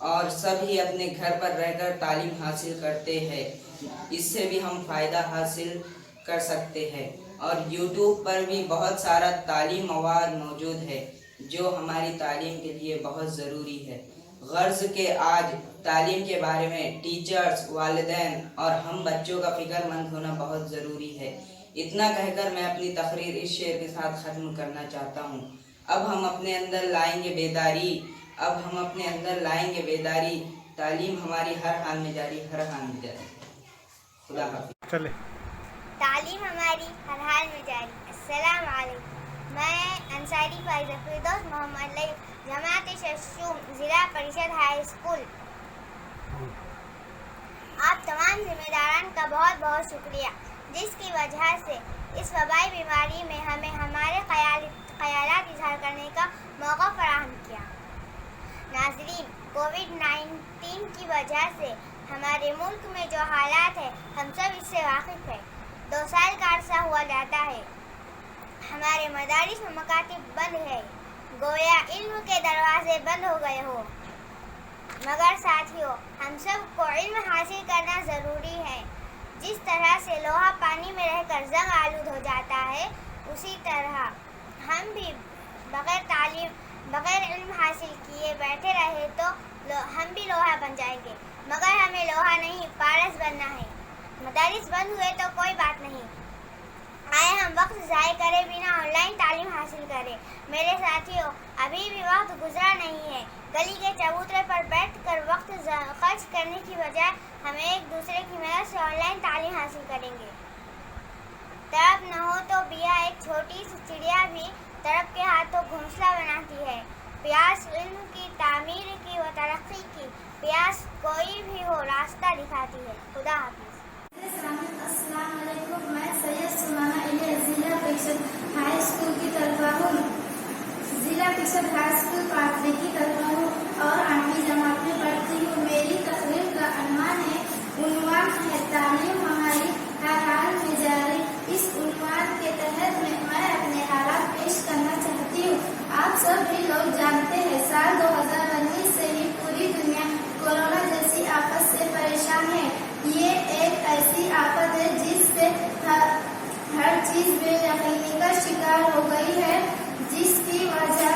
اور سبھی اپنے گھر پر رہ کر تعلیم حاصل کرتے ہیں. اس سے بھی ہم فائدہ حاصل کر سکتے ہیں. اور یوٹیوب پر بھی بہت سارا تعلیم مواد موجود ہے جو ہماری تعلیم کے لیے بہت ضروری ہے. غرض کہ آج تعلیم کے بارے میں ٹیچرز، والدین اور ہم بچوں کا فکر مند ہونا بہت ضروری ہے. اتنا کہہ کر میں اپنی تقریر اس شعر کے ساتھ ختم کرنا چاہتا ہوں. اب ہم اپنے اندر لائیں گے بیداری. تعلیم ہماری ہر حال میں جاری. خدا حافظ. چلے تعلیم ہماری ہر حال میں جاری. السلام علیکم. میں انصاری فائزہ فردوس محمد لئی جماعت ششم ضلع پریشد ہائی اسکول. آپ تمام ذمہ داران کا بہت بہت شکریہ جس کی وجہ سے اس وبائی بیماری میں ہمیں ہمارے خیالات اظہار کرنے کا موقع فراہم کیا. ناظرین، کووڈ-19 کی وجہ سے ہمارے ملک میں جو حالات ہیں ہم سب اس سے واقف ہیں. 2 سال کا عرصہ ہوا جاتا ہے ہمارے مدارس و مکاتب بند ہے، گویا علم کے دروازے بند ہو گئے ہو. مگر ساتھیوں، ہم سب کو علم حاصل کرنا ضروری ہے. جس طرح سے لوہا پانی میں رہ کر زنگ آلود ہو جاتا ہے، اسی طرح ہم بھی بغیر علم حاصل کیے بیٹھے رہے تو ہم بھی لوہا بن جائیں گے. مگر ہمیں لوہا نہیں، پارس بننا ہے. مدارس بند ہوئے تو کوئی بات نہیں، آئے ہم وقت ضائع کرے بنا آن لائن تعلیم حاصل کریں. میرے ساتھیوں، ابھی بھی وقت گزرا نہیں ہے. گلی کے چبوترے پر بیٹھ کر وقت خرچ کرنے کی بجائے ہم ایک دوسرے کی مدد سے آن لائن تعلیم حاصل کریں گے. تڑپ نہ ہو تو بیا، ایک چھوٹی سی چڑیا بھی تڑپ کے ہاتھوں گھونسلہ بناتی ہے. پیاس علم کی، تعمیر کی و ترقی کی. پیاس کوئی بھی ہو راستہ دکھاتی ہے. خدا حافظ. السلام علیکم. میں سید سمانہ الیاس ضلع پریشد ہائی اسکول کی طالبہ ہوں. ضلع پریشد ہائی اسکول پاتری کی طالبہ ہوں اور 8ویں جماعت میں پڑھتی ہوں. میری تقریر کا عنوان ہے تعلیم ہماری ہر حال میں جاری. اس عنوان کے تحت میں اپنے حالات پیش کرنا چاہتی ہوں. آپ سب بھی لوگ جانتے ہیں سال 2019 سے ہی پوری دنیا کورونا جیسی آفت سے پریشان ہے. یہ ایک ایسی آفت ہے جس سے ہر چیز بے یقینی کا شکار ہو گئی ہے، جس کی وجہ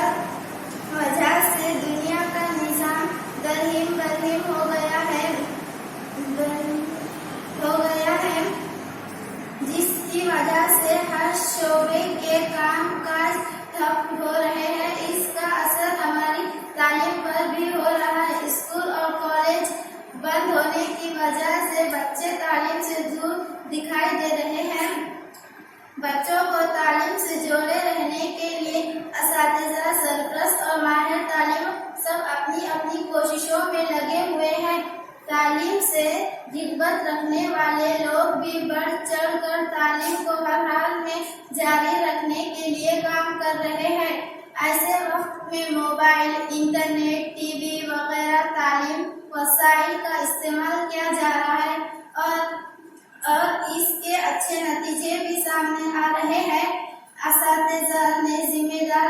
سے دنیا کا نظام درہم برہم ہو گیا ہے، جس کی وجہ سے ہر شعبے کے کام کاج ٹھپ ہو رہے ہیں. اس کا اثر ہماری تعلیم پر بھی ہو رہا ہے. اسکول اور کالج بند ہونے کی وجہ سے بچے تعلیم سے دور دکھائی دے رہے ہیں. بچوں کو تعلیم سے جوڑے رہنے کے لیے اساتذہ، سرپرست اور ماہر تعلیم سب اپنی اپنی کوششوں میں لگے ہوئے ہیں. تعلیم سے رغبت رکھنے والے لوگ بھی بڑھ چڑھ کر تعلیم کو ہر حال میں جاری رکھنے کے لیے کام کر رہے ہیں. ایسے وقت میں موبائل، انٹرنیٹ، ٹی وی وغیرہ تعلیم وسائل کا استعمال کیا جا رہا ہے اور اس کے اچھے نتیجے بھی سامنے آ رہے ہیں. اساتذہ نے ذمہ دار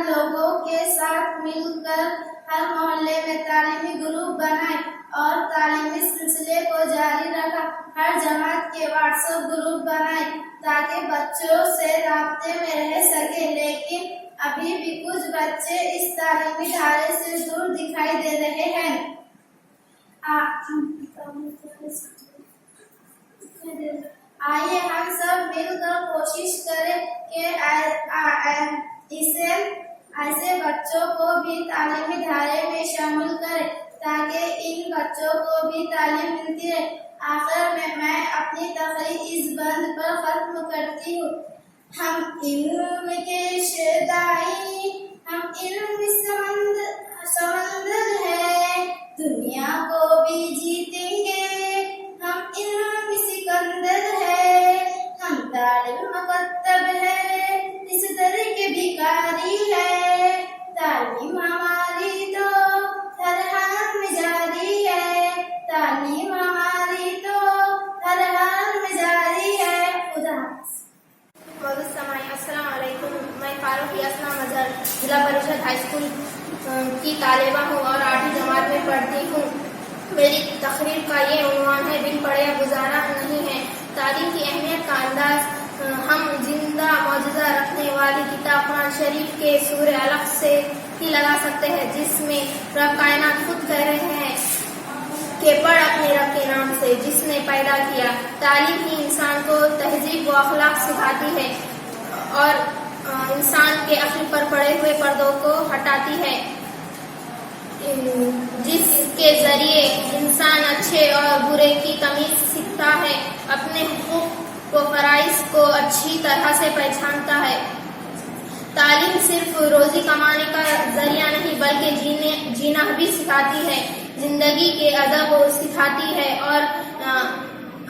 لوگوں کے ساتھ مل کر ہر محلے میں تعلیمی گروپ بنائے اور تعلیمی سلسلے کو جاری رکھا. ہر جماعت کے واٹس ایپ گروپ بنائے تاکہ بچوں سے رابطے میں رہ سکے. لیکن ابھی بھی کچھ بچے اس تعلیمی ادارے سے دور دکھائی دے رہے ہیں. آئیے ہم سب مل کر کوشش کریں کہ ایسے بچوں کو بھی تعلیمی ادارے میں شامل کریں تاکہ ان بچوں کو بھی تعلیم ملتی رہے. آخر میں اپنی تقریر اس بند پر ختم کرتی ہوں. ہم علم کے شیدائی، ہم علم سمندر ہے، دنیا کو بھی جیتیں گے. ہم علم سکندر ہے، ہم تعلیم مکتب ہے، اس در کے بھکاری ہے. تعلیم ہماری تو ہر حال میں جاری ہے، تعلیم ہماری تو ہر حال میں جاری ہے. خدا السلام علیکم. میں فاروق یاسنا مظہر ضلع پریشد ہائی اسکول کی طالبہ ہوں اور 8ویں جماعت میں پڑھتی ہوں۔ میری تقریر کا یہ عنوان ہے بن پڑھے گزارا نہیں ہے۔ تعلیم کی اہمیت کا انداز ہم زندہ معجزہ رکھنے والی کتاب قرآن شریف کے سورہ علق سے ہی لگا سکتے ہیں، جس میں رب کائنات خود کہہ رہے ہیں کہ پڑھ اپنے رب کے نام سے جس نے پیدا کیا۔ تعلیم ہی انسان کو تہذیب و اخلاق سکھاتی ہے اور انسان کے عقل پر پڑے ہوئے پردوں کو ہٹاتی ہے، جس کے ذریعے انسان اچھے اور برے کی تمیز سیکھتا ہے، اپنے حقوق و فرائض کو اچھی طرح سے پہچانتا ہے۔ تعلیم صرف روزی کمانے کا ذریعہ نہیں بلکہ جینا بھی سکھاتی ہے، زندگی کے ادب سکھاتی ہے اور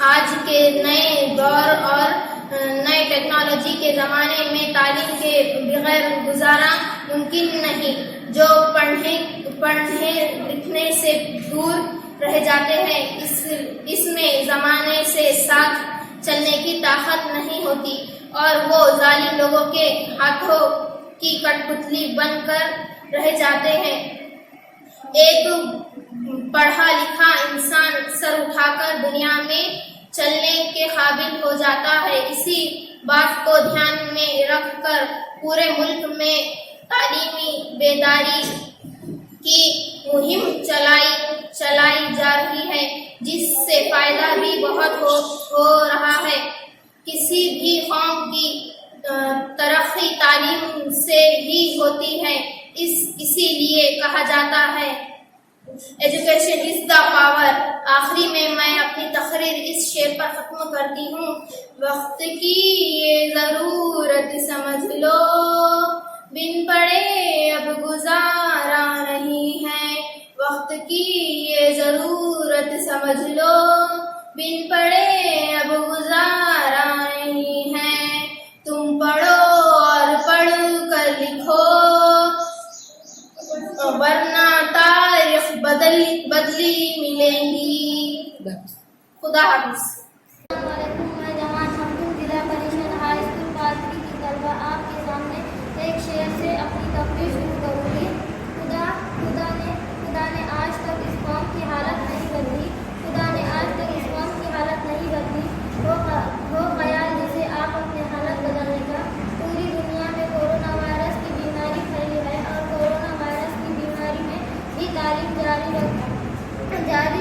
آج کے نئے دور اور نئے ٹیکنالوجی کے زمانے میں تعلیم کے بغیر گزارا ممکن نہیں۔ جو پڑھنے لکھنے سے دور رہ جاتے ہیں اس میں زمانے سے ساتھ چلنے کی طاقت نہیں ہوتی اور وہ ظالم لوگوں کے ہاتھوں کی کٹ پتلی بن کر رہ جاتے ہیں۔ ایک پڑھا لکھا انسان سر اٹھا کر دنیا میں چلنے کے قابل ہو جاتا ہے۔ اسی بات کو دھیان میں رکھ کر پورے ملک میں تعلیمی بیداری کی مہم چلائی جا رہی ہے، جس سے فائدہ بھی بہت ہو رہا ہے۔ کسی بھی قوم کی ترقی تعلیم سے ہی ہوتی ہے، اسی لیے کہا جاتا ہے ایجوکیشن از دا پاور۔ آخری میں اپنی تقریر اس شعر پر ختم کرتی ہوں۔ وقت کی یہ ضرورت سمجھ لو، بن پڑھے اب گزارا نہیں ہے۔ وقت کی یہ ضرورت سمجھ لو، بن پڑھے اب گزارا نہیں ہے۔ تم پڑھو اور پڑھ کر لکھو، ورنہ تاریخ بدلی ملیں گی۔ خدا حافظ۔ السلام علیکم، میں جماعت ہمدم ضلع پریشد ہائی اسکول پانچویں کی طلبہ آپ کے سامنے ایک شعر سے اپنی تقریر شروع کروں گی۔ خدا نے آج تک اس قوم کی حالت نہیں بدلی، خدا نے آج تک اس قوم کی حالت نہیں بدلی۔ ہو خیال جسے آپ اپنے حالت بدلنے کا۔ پوری دنیا میں کورونا وائرس کی بیماری پھیلی ہے اور کورونا وائرس کی بیماری میں بھی تعلیم جاری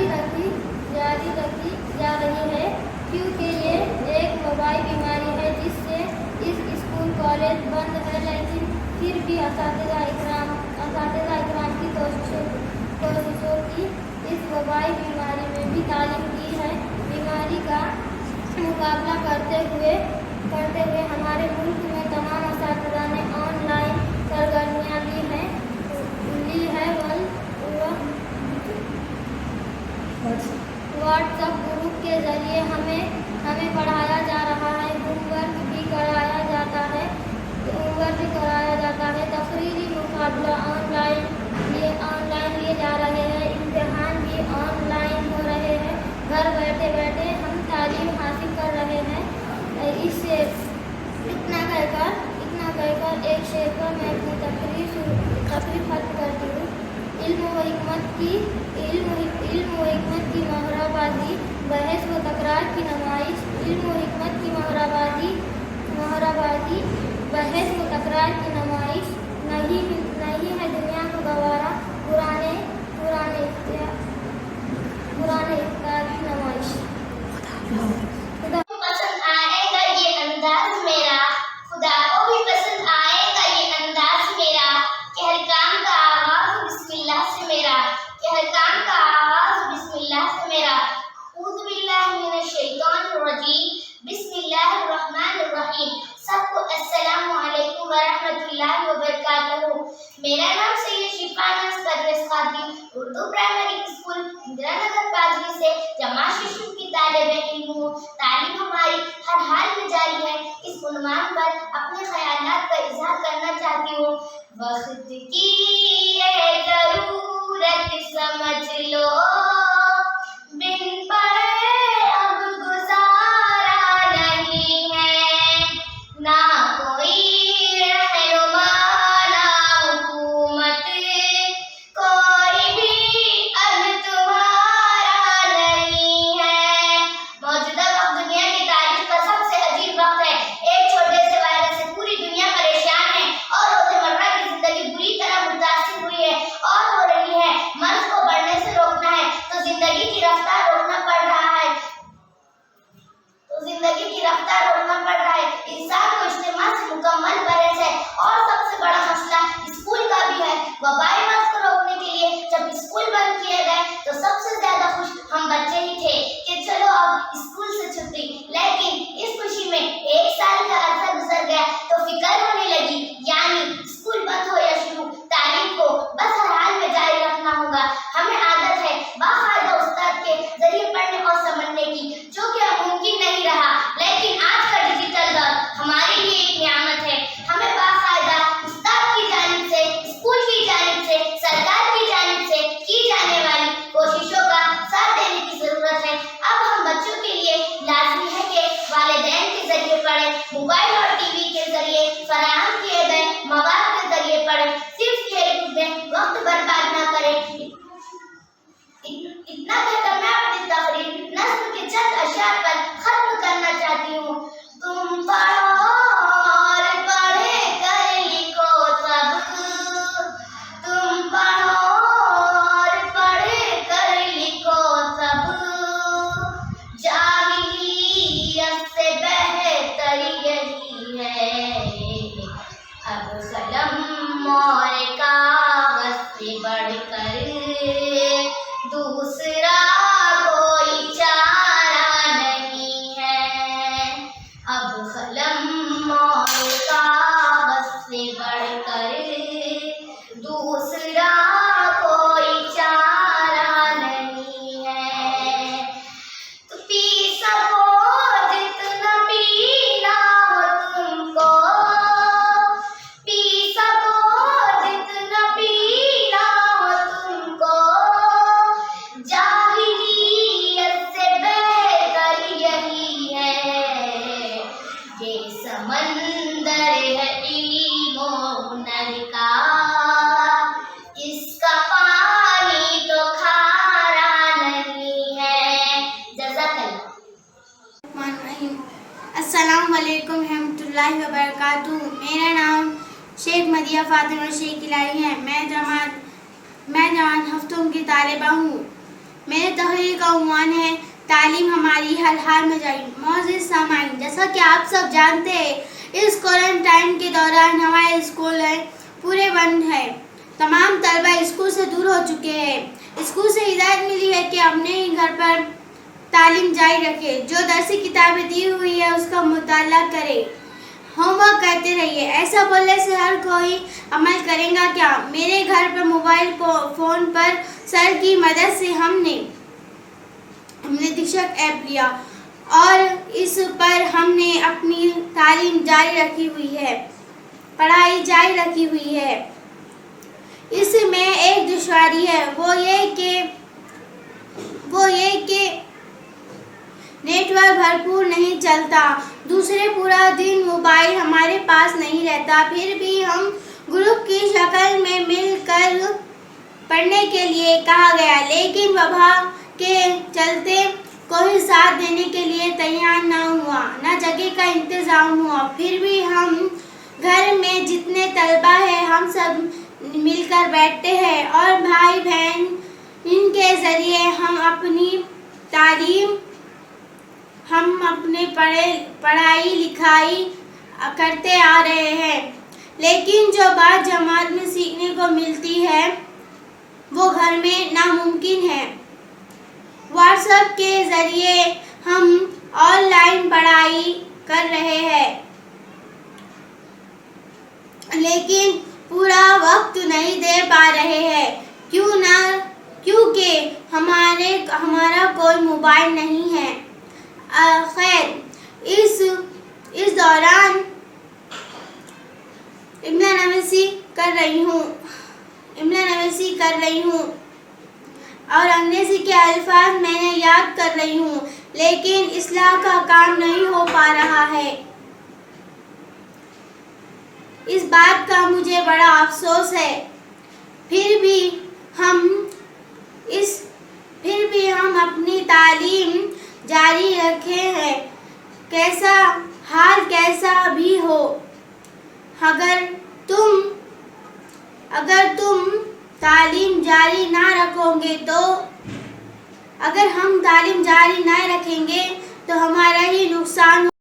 رکھی جا رہی ہے، کیونکہ یہ ایک وبائی بیماری ہے جس سے اسکول کالج بند ہے، لیکن پھر بھی اساتذہ اکرام کی کوششوں کی اس وبائی بیماری میں بھی تعلیم دی ہے۔ بیماری کا مقابلہ کرتے ہوئے ہمارے ملک میں تمام اساتذہ نے آن لائن سرگرمیاں لی ہے۔ واٹس ایپ گروپ کے ذریعے ہمیں پڑھایا جا رہا ہے، ہوم ورک بھی کرایا جاتا ہے، تقریری مقابلہ آن لائن لیے جا رہے ہیں، امتحان بھی آن لائن ہو رہے ہیں۔ گھر بیٹھے ہم تعلیم حاصل کر رہے ہیں۔ اس سے اتنا کہہ کر ایک شعر پر میں اپنی تقریر ختم کرتی ہوں۔ علم و حکمت کی مہربانی، بحث و تکرار کی نمائش۔ علم و حکمت کی مہربانی، بحث و تکرار کی نمائش نہیں ہے دنیا کو گوارا، پرانے اختیار کی نمائش۔ خدا کو پسند آئے گا یہ انداز میرا، خدا کو بھی پسند آئے گا یہ انداز میرا، کہ ہر کام کا آغاز بسم اللہ سے میرا، کہ ہر کام کا آغاز بسم اللہ سے میرا۔ اعوذ باللہ من الشیطان الرجیم، بسم اللہ الرحمن الرحیم۔ سب کو السلام علیکم ورحمۃ اللہ وبرکاتہ۔ میرا نام سید شفا ناز پرویز خاتون، اردو پرائمری اسکول اندرا نگر پانچویں سے جماعت ششم کی طالب علم ہوں۔ تعلیم ہماری ہر حال میں جاری ہے، اس عنوان پر اپنے خیالات کا اظہار کرنا چاہتی ہوں۔ وقت کی یہ ضرورت سمجھ لو، بن پڑھے اب گزارا نہیں ہے، نہ کوئی رہنما نہ حکومت کے ذریعے پڑھنے اور سمجھنے کی، جو کہ اب ممکن نہیں رہا۔ لیکن آج کا ڈیجیٹل دور ہمارے لیے ایک نعمت ہے۔ ہمیں باقاعدہ استاد کی جانب سے، اسکول کی جانب سے، سرکار کی جانب سے کی جانے والی کوششوں کا ساتھ دینے کی ضرورت ہے۔ اب ہم بچوں کے لیے لازمی ہے کہ والدین کے ذریعے پڑھیں، موبائل اور ٹی وی کے ذریعے فراہم کیے گئے مواد کے ذریعے پڑھیں، صرف کھیل کود میں وقت برباد نہ کریں۔ اتنا کہہ کر میں اپنی تقریر نظم کے چند اشعار پر ختم کرنا چاہتی ہوں۔ تم پڑھو اور پڑھے کر لکھو سب، تم پڑھو اور پڑھے کر لکھو سب، جاہلیت سے بہتر یہی ہے، اب قلم اور کاغذ سے بڑھ کر دوسرا کوئی چارہ نہیں ہے، اب قلم اور کاغذ سے بڑھ کر دوسرا کوئی چارہ نہیں ہے۔ تو پی سکو جتنا پینا ہو تم کو، پی سکو جتنا پینا ہو تم کو، جاہلیت سے بہتر یہی ہے، یہ سمندر ہے علم و ہنر کا، اس کا پانی تو کھارا نہیں ہے۔ جزاک اللہ۔ السلام علیکم ورحمۃ اللہ وبرکاتہ۔ میرا نام شیخ مدیہ فاطمہ شیخ الہی ہے۔ میں جماعت ہفتم کی طالبہ ہوں۔ میرے تحریر کا عنوان ہے تعلیم ہماری ہر حال میں جاری۔ معزز سامعین، جیسا کہ آپ سب جانتے ہیں، اس کوارنٹائن کے دوران ہمارے اسکول پورے بند ہیں۔ تمام طلبہ اسکول سے دور ہو چکے ہیں۔ اسکول سے ہدایت ملی ہے کہ اپنے ہی گھر پر تعلیم جاری رکھے، جو درسی کتابیں دی ہوئی ہے اس کا مطالعہ کرے، ہوم ورک کرتے رہیے۔ ایسا بولنے سے ہر کوئی عمل کرے گا کیا؟ میرے گھر پر موبائل فون پر سر کی مدد سے ہم نے دیکشک ایپ لیا اور اس پر ہم نے اپنی تعلیم جاری رکھی ہوئی ہے، پڑھائی جاری رکھی ہوئی ہے۔ اس میں ایک دشواری ہے، وہ یہ کہ نیٹ ورک بھرپور نہیں چلتا، دوسرے پورا دن موبائل ہمارے پاس نہیں رہتا۔ پھر بھی ہم گروپ کی شکل میں مل کر پڑھنے کے لیے کہا گیا، لیکن وبا کے چلتے کوئی ساتھ دینے کے لیے تیار نہ ہوا، نہ جگہ کا انتظام ہوا۔ پھر بھی ہم گھر میں جتنے طلبہ ہیں ہم سب مل کر بیٹھتے ہیں اور بھائی بہن ان کے ذریعے ہم اپنی تعلیم، ہم اپنے پڑھائی لکھائی کرتے آ رہے ہیں۔ لیکن جو بات جماعت میں سیکھنے کو ملتی ہے وہ گھر میں ناممکن ہے۔ واٹس ایپ کے ذریعے ہم آن لائن پڑھائی کر رہے ہیں، لیکن پورا وقت نہیں دے پا رہے ہیں، کیونکہ ہمارا کوئی موبائل نہیں ہے۔ خیر، اس دوران املا نویسی کر رہی ہوں اور انگریزی کے الفاظ میں نے یاد کر رہی ہوں، لیکن اصلاح کا کام نہیں ہو پا رہا ہے۔ اس بات کا مجھے بڑا افسوس ہے۔ پھر بھی ہم اپنی تعلیم جاری رکھے ہیں، کیسا بھی ہو۔ اگر تم تعلیم جاری نہ رکھو گے اگر ہم تعلیم جاری نہ رکھیں گے تو ہمارا ہی نقصان